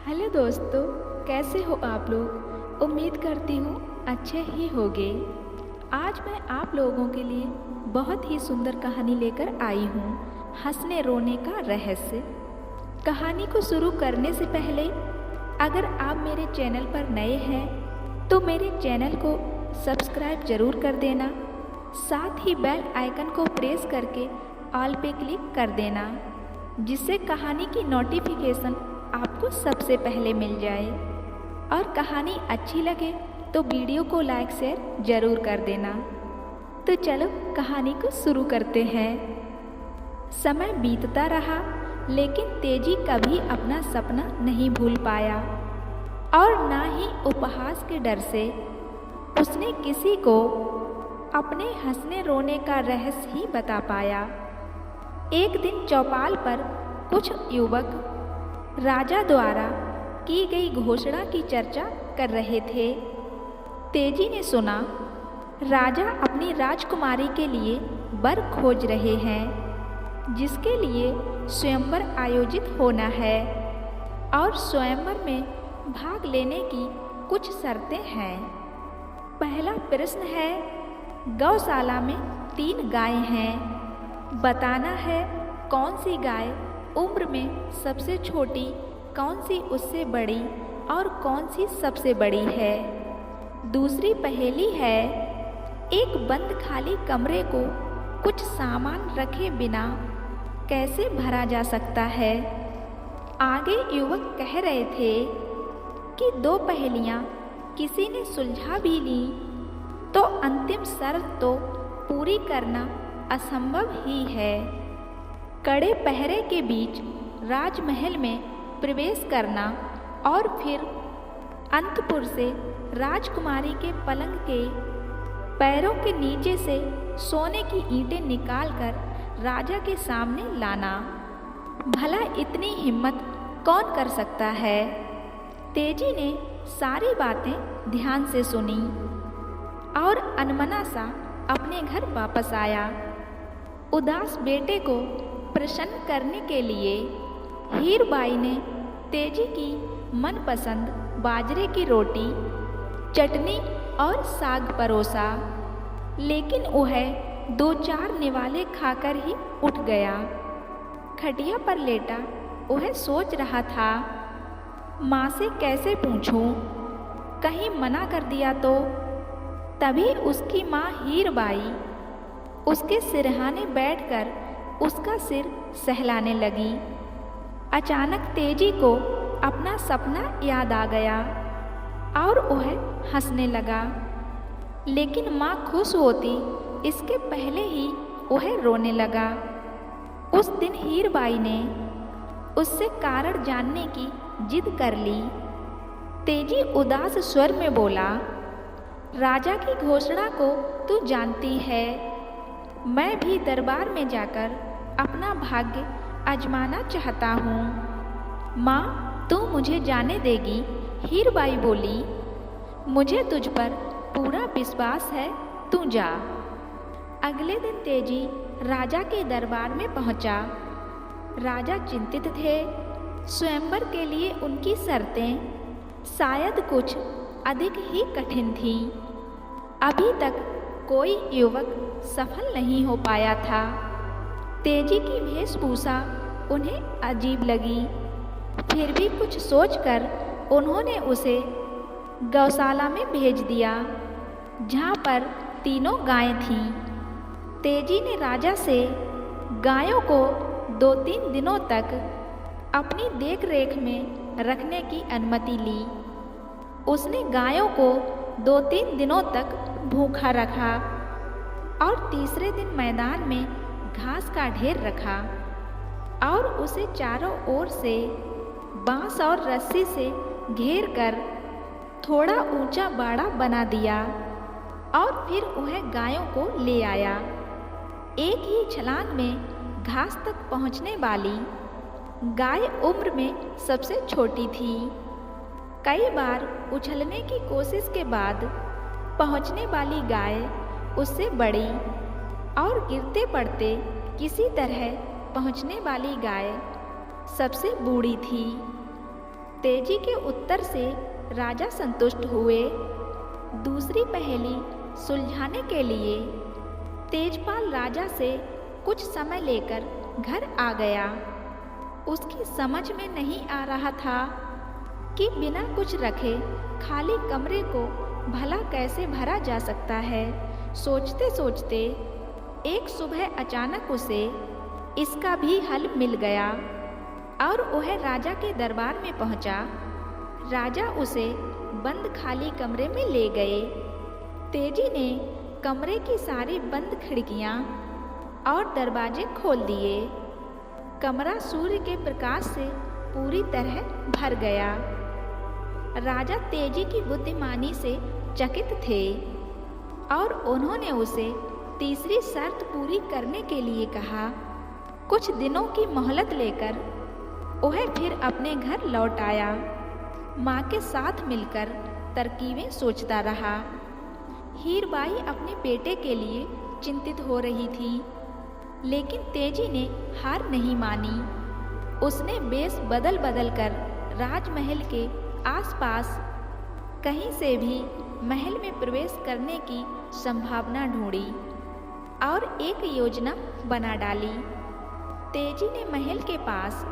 Hello दोस्तों, कैसे हो आप लोग। उम्मीद करती हूँ अच्छे ही होंगे। आज मैं आप लोगों के लिए बहुत ही सुंदर कहानी लेकर आई हूँ, हंसने रोने का रहस्य। कहानी को शुरू करने से पहले अगर आप मेरे चैनल पर नए हैं तो मेरे चैनल को सब्सक्राइब ज़रूर कर देना। साथ ही बेल आइकन को प्रेस करके ऑल पे क्लिक कर देना, जिससे कहानी की नोटिफिकेशन आपको सबसे पहले मिल जाए। और कहानी अच्छी लगे तो वीडियो को लाइक शेयर ज़रूर कर देना। तो चलो कहानी को शुरू करते हैं। समय बीतता रहा, लेकिन तेजी कभी अपना सपना नहीं भूल पाया और ना ही उपहास के डर से उसने किसी को अपने हंसने रोने का रहस्य ही बता पाया। एक दिन चौपाल पर कुछ युवक राजा द्वारा की गई घोषणा की चर्चा कर रहे थे। तेजी ने सुना राजा अपनी राजकुमारी के लिए वर खोज रहे हैं, जिसके लिए स्वयंवर आयोजित होना है और स्वयंवर में भाग लेने की कुछ शर्तें हैं। पहला प्रश्न है, गौशाला में 3 गायें हैं। बताना है कौन सी गाय उम्र में सबसे छोटी, कौन सी उससे बड़ी और कौन सी सबसे बड़ी है। दूसरी पहेली है, एक बंद खाली कमरे को कुछ सामान रखे बिना कैसे भरा जा सकता है। आगे युवक कह रहे थे कि 2 पहेलियां किसी ने सुलझा भी ली तो अंतिम शर्त तो पूरी करना असंभव ही है। कड़े पहरे के बीच राजमहल में प्रवेश करना और फिर अंतपुर से राजकुमारी के पलंग के पैरों के नीचे से सोने की ईंटें निकालकर राजा के सामने लाना। भला इतनी हिम्मत कौन कर सकता है। तेजी ने सारी बातें ध्यान से सुनी और अनमना सा अपने घर वापस आया। उदास बेटे को प्रसन्न करने के लिए हीरबाई ने तेजी की मनपसंद बाजरे की रोटी, चटनी और साग परोसा, लेकिन वह 2-4 निवाले खाकर ही उठ गया। खटिया पर लेटा वह सोच रहा था, माँ से कैसे पूछूं, कहीं मना कर दिया तो। तभी उसकी माँ हीरबाई उसके सिरहाने बैठकर उसका सिर सहलाने लगी। अचानक तेजी को अपना सपना याद आ गया और वह हंसने लगा, लेकिन माँ खुश होती इसके पहले ही वह रोने लगा। उस दिन हीरबाई ने उससे कारण जानने की जिद कर ली। तेजी उदास स्वर में बोला, राजा की घोषणा को तू जानती है, मैं भी दरबार में जाकर अपना भाग्य आजमाना चाहता हूँ। माँ, तू मुझे जाने देगी। हीरबाई बोली, मुझे तुझ पर पूरा विश्वास है, तू जा। अगले दिन तेजी राजा के दरबार में पहुँचा। राजा चिंतित थे। स्वयंवर के लिए उनकी शर्तें शायद कुछ अधिक ही कठिन थीं। अभी तक कोई युवक सफल नहीं हो पाया था। तेजी की वेशभूषा उन्हें अजीब लगी। फिर भी कुछ सोचकर उन्होंने उसे गौशाला में भेज दिया, जहाँ पर 3 गायें थीं। तेजी ने राजा से गायों को 2-3 दिनों तक अपनी देखरेख में रखने की अनुमति ली। उसने गायों को 2-3 दिनों तक भूखा रखा और तीसरे दिन मैदान में घास का ढेर रखा और उसे चारों ओर से बांस और रस्सी से घेर कर थोड़ा ऊंचा बाड़ा बना दिया और फिर वह गायों को ले आया। एक ही छलांग में घास तक पहुंचने वाली गाय उम्र में सबसे छोटी थी। कई बार उछलने की कोशिश के बाद पहुंचने वाली गाय उससे बड़ी और गिरते पड़ते किसी तरह पहुंचने वाली गाय सबसे बूढ़ी थी। तेजी के उत्तर से राजा संतुष्ट हुए। दूसरी पहेली सुलझाने के लिए तेजपाल राजा से कुछ समय लेकर घर आ गया। उसकी समझ में नहीं आ रहा था कि बिना कुछ रखे खाली कमरे को भला कैसे भरा जा सकता है। सोचते सोचते एक सुबह अचानक उसे इसका भी हल मिल गया और वह राजा के दरबार में पहुंचा। राजा उसे बंद खाली कमरे में ले गए। तेजी ने कमरे की सारी बंद खिड़कियां और दरवाजे खोल दिए। कमरा सूर्य के प्रकाश से पूरी तरह भर गया। राजा तेजी की बुद्धिमानी से चकित थे और उन्होंने उसे तीसरी शर्त पूरी करने के लिए कहा। कुछ दिनों की मोहलत लेकर वह फिर अपने घर लौट आया। माँ के साथ मिलकर तरकीबें सोचता रहा। हीरबाई अपने बेटे के लिए चिंतित हो रही थी, लेकिन तेजी ने हार नहीं मानी। उसने वेश बदल बदल कर राजमहल के आसपास कहीं से भी महल में प्रवेश करने की संभावना ढूंढी और एक योजना बना डाली। तेजी ने महल के पास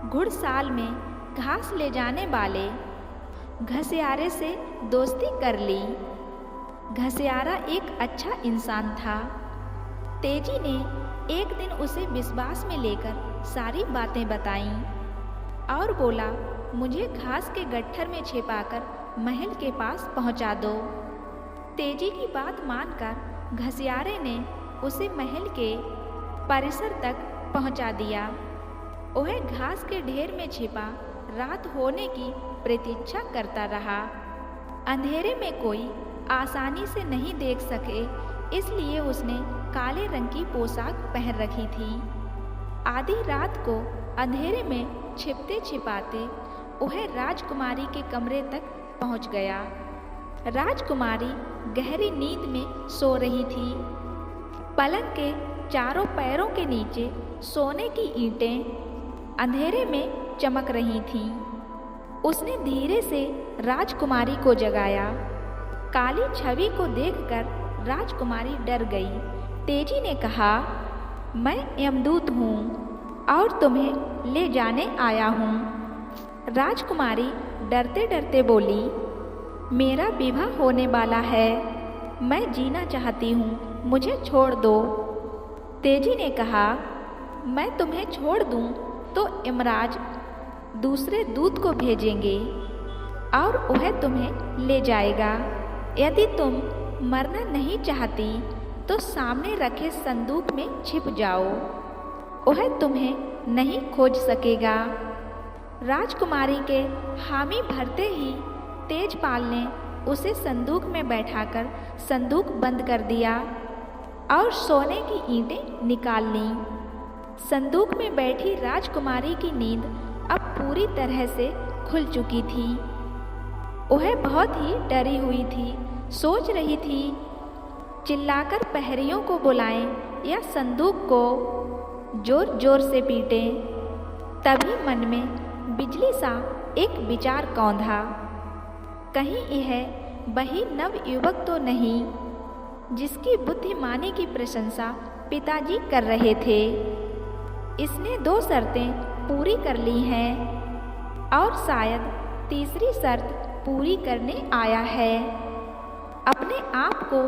घुड़साल में घास ले जाने वाले घसियारे से दोस्ती कर ली। घसियारा एक अच्छा इंसान था। तेजी ने एक दिन उसे विश्वास में लेकर सारी बातें बताईं और बोला, मुझे घास के गट्ठर में छिपाकर महल के पास पहुंचा दो। तेजी की बात मानकर घसियारे ने उसे महल के परिसर तक पहुंचा दिया। वह घास के ढेर में छिपा रात होने की प्रतीक्षा करता रहा। अंधेरे में कोई आसानी से नहीं देख सके, इसलिए उसने काले रंग की पोशाक पहन रखी थी। आधी रात को अंधेरे में छिपते छिपाते वह राजकुमारी के कमरे तक पहुंच गया। राजकुमारी गहरी नींद में सो रही थी। पलंग के चारों पैरों के नीचे सोने की ईंटें अंधेरे में चमक रही थीं। उसने धीरे से राजकुमारी को जगाया। काली छवि को देखकर राजकुमारी डर गई। तेजी ने कहा, मैं यमदूत हूँ और तुम्हें ले जाने आया हूँ। राजकुमारी डरते डरते बोली, मेरा विवाह होने वाला है, मैं जीना चाहती हूँ, मुझे छोड़ दो। तेजी ने कहा, मैं तुम्हें छोड़ दूँ तो यमराज दूसरे दूत को भेजेंगे और वह तुम्हें ले जाएगा। यदि तुम मरना नहीं चाहती तो सामने रखे संदूक में छिप जाओ, वह तुम्हें नहीं खोज सकेगा। राजकुमारी के हामी भरते ही तेजपाल ने उसे संदूक में बैठाकर संदूक बंद कर दिया और सोने की ईंटें निकाल लीं। संदूक में बैठी राजकुमारी की नींद अब पूरी तरह से खुल चुकी थी। वह बहुत ही डरी हुई थी। सोच रही थी, चिल्लाकर पहरियों को बुलाएं या संदूक को जोर जोर से पीटें। तभी मन में बिजली सा एक विचार कौंधा, कहीं यह वही नव युवक तो नहीं जिसकी बुद्धिमानी की प्रशंसा पिताजी कर रहे थे। इसने 2 शर्तें पूरी कर ली हैं और शायद तीसरी शर्त पूरी करने आया है। अपने आप को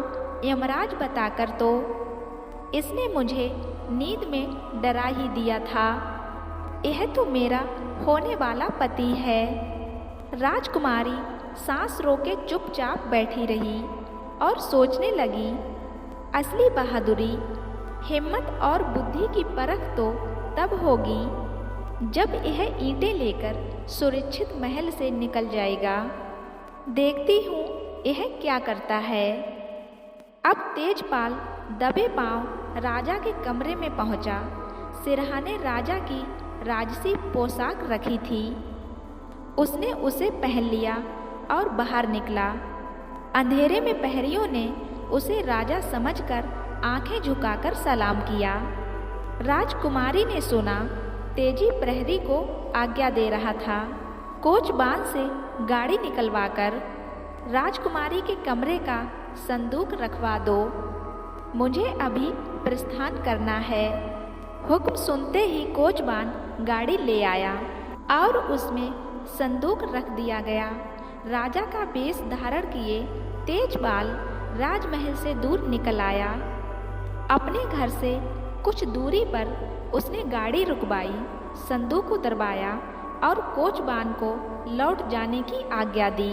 यमराज बताकर तो इसने मुझे नींद में डरा ही दिया था। यह तो मेरा होने वाला पति है। राजकुमारी सांस रोके चुपचाप बैठी रही और सोचने लगी, असली बहादुरी, हिम्मत और बुद्धि की परख तो तब होगी जब यह ईंटें लेकर सुरक्षित महल से निकल जाएगा। देखती हूँ यह क्या करता है। अब तेजपाल दबे पांव राजा के कमरे में पहुंचा। सिरहाने राजा की राजसी पोशाक रखी थी। उसने उसे पहन लिया और बाहर निकला। अंधेरे में पहरियों ने उसे राजा समझकर आंखें झुकाकर सलाम किया। राजकुमारी ने सुना तेजी प्रहरी को आज्ञा दे रहा था, कोचबान से गाड़ी निकलवाकर राजकुमारी के कमरे का संदूक रखवा दो। मुझे अभी प्रस्थान करना है। हुक्म सुनते ही कोचबान गाड़ी ले आया और उसमें संदूक रख दिया गया। राजा का वेश धारण किए तेजपाल राजमहल से दूर निकल आया। अपने घर से कुछ दूरी पर उसने गाड़ी रुकवाई, संदूक उतरवाया और कोचबान को लौट जाने की आज्ञा दी।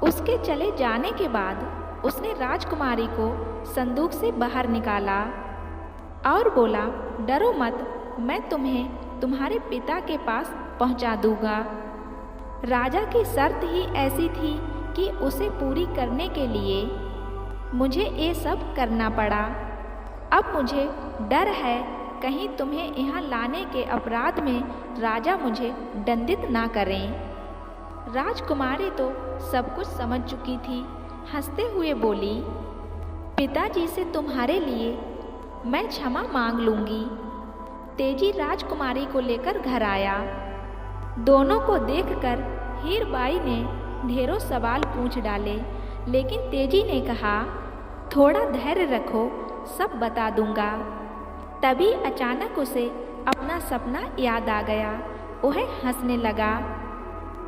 उसके चले जाने के बाद उसने राजकुमारी को संदूक से बाहर निकाला और बोला, डरो मत, मैं तुम्हें तुम्हारे पिता के पास पहुंचा दूंगा। राजा की शर्त ही ऐसी थी कि उसे पूरी करने के लिए मुझे ये सब करना पड़ा। अब मुझे डर है कहीं तुम्हें यहाँ लाने के अपराध में राजा मुझे दंडित ना करें। राजकुमारी तो सब कुछ समझ चुकी थी, हंसते हुए बोली, पिताजी से तुम्हारे लिए मैं क्षमा मांग लूँगी। तेजी राजकुमारी को लेकर घर आया। दोनों को देखकर हीरबाई ने ढेरों सवाल पूछ डाले, लेकिन तेजी ने कहा, थोड़ा धैर्य रखो, सब बता दूंगा। तभी अचानक उसे अपना सपना याद आ गया। वह हंसने लगा,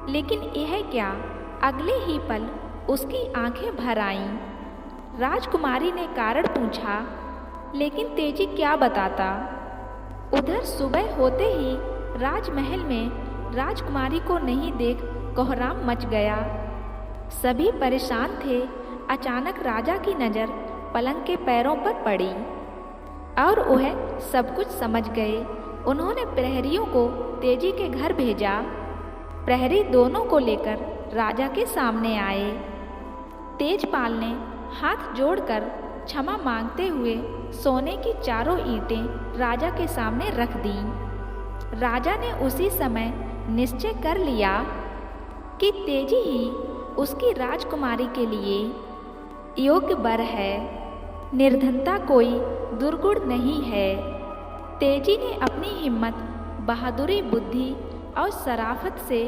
लेकिन यह क्या, अगले ही पल उसकी आंखें भर आईं। राजकुमारी ने कारण पूछा, लेकिन तेजी क्या बताता। उधर सुबह होते ही राजमहल में राजकुमारी को नहीं देख कोहराम मच गया। सभी परेशान थे। अचानक राजा की नज़र पलंग के पैरों पर पड़ी और वह सब कुछ समझ गए। उन्होंने प्रहरियों को तेजी के घर भेजा। प्रहरी दोनों को लेकर राजा के सामने आए। तेजपाल ने हाथ जोड़कर क्षमा मांगते हुए सोने की चारों ईंटें राजा के सामने रख दी। राजा ने उसी समय निश्चय कर लिया कि तेजी ही उसकी राजकुमारी के लिए योग्य वर है। निर्धनता कोई दुर्गुण नहीं है। तेजी ने अपनी हिम्मत, बहादुरी, बुद्धि और शराफत से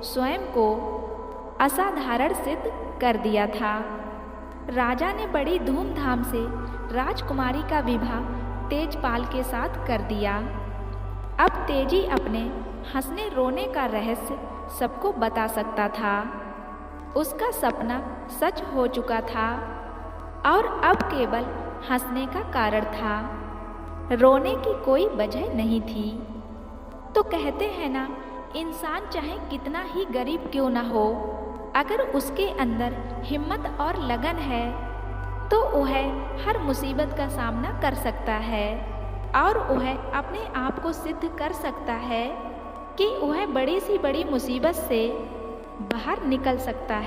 स्वयं को असाधारण सिद्ध कर दिया था। राजा ने बड़ी धूमधाम से राजकुमारी का विवाह तेजपाल के साथ कर दिया। अब तेजी अपने हंसने रोने का रहस्य सबको बता सकता था। उसका सपना सच हो चुका था और अब केवल हंसने का कारण था, रोने की कोई वजह नहीं थी। तो कहते हैं ना, इंसान चाहे कितना ही गरीब क्यों ना हो, अगर उसके अंदर हिम्मत और लगन है तो वह हर मुसीबत का सामना कर सकता है और वह अपने आप को सिद्ध कर सकता है कि वह बड़ी सी बड़ी मुसीबत से बाहर निकल सकता है।